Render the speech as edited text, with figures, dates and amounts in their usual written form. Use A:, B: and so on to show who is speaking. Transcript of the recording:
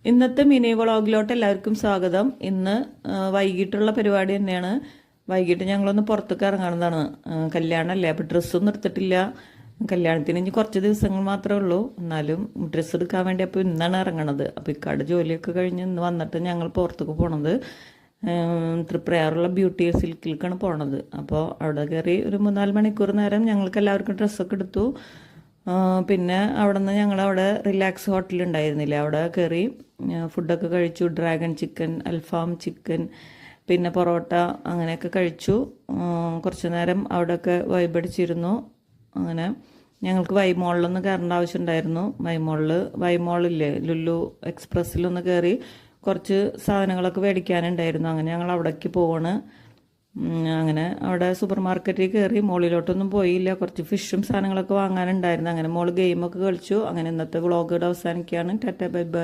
A: ഇന്നത്തെ മിനി വ്ളോഗിലോട്ട് എല്ലാവർക്കും സ്വാഗതം. ഇന്ന് വൈകിട്ടുള്ള പരിപാടി തന്നെയാണ്. വൈകിട്ട് ഞങ്ങളൊന്ന് പുറത്തേക്ക് ഇറങ്ങുന്നതാണ്. കല്യാണമല്ലേ, അപ്പോൾ ഡ്രസ്സൊന്നും എടുത്തിട്ടില്ല. കല്യാണത്തിന് ഇനി കുറച്ച് ദിവസങ്ങൾ മാത്രമേ ഉള്ളൂ. എന്നാലും ഡ്രസ്സ് എടുക്കാൻ വേണ്ടി അപ്പോൾ ഇന്നാണ് ഇറങ്ങണത്. അപ്പോൾ ഇക്കാട് ജോലിയൊക്കെ കഴിഞ്ഞ് ഇന്ന് വന്നിട്ട് ഞങ്ങൾ പുറത്തേക്ക് പോണത് തൃപ്രയാറുള്ള ബ്യൂട്ടി സിൽക്കിലേക്കാണ് പോണത്. അപ്പോൾ അവിടെ കയറി ഒരു 3-4 മണിക്കൂർ നേരം ഞങ്ങൾക്ക് എല്ലാവർക്കും ഡ്രസ്സൊക്കെ എടുത്തു. പിന്നെ അവിടെ നിന്ന് ഞങ്ങളവിടെ റിലാക്സ് ഹോട്ടൽ ഉണ്ടായിരുന്നില്ല, അവിടെ കയറി ഫുഡൊക്കെ കഴിച്ചു. ഡ്രാഗൺ ചിക്കൻ, അൽഫാം ചിക്കൻ, പിന്നെ പൊറോട്ട അങ്ങനെയൊക്കെ കഴിച്ചു. കുറച്ച് നേരം അവിടെയൊക്കെ വൈബടിച്ചിരുന്നു. അങ്ങനെ ഞങ്ങൾക്ക് വൈമോളിലൊന്ന് കയറേണ്ട ആവശ്യം ഉണ്ടായിരുന്നു. വൈമോളില്ലേ, ലുലു എക്സ്പ്രസ്സിലൊന്ന് കയറി കുറച്ച് സാധനങ്ങളൊക്കെ മേടിക്കാനുണ്ടായിരുന്നു. അങ്ങനെ ഞങ്ങൾ അവിടേക്ക് പോവാണ്. അങ്ങനെ അവിടെ സൂപ്പർ മാർക്കറ്റിൽ കയറി. മോളിലോട്ടൊന്നും പോയില്ല, കുറച്ച് ഫിഷും സാധനങ്ങളൊക്കെ വാങ്ങാനുണ്ടായിരുന്നു. അങ്ങനെ മോള് ഗെയിമൊക്കെ കളിച്ചു. അങ്ങനെ ഇന്നത്തെ വ്ളോഗ് അവസാനിക്കുകയാണ്. Tata bye bye.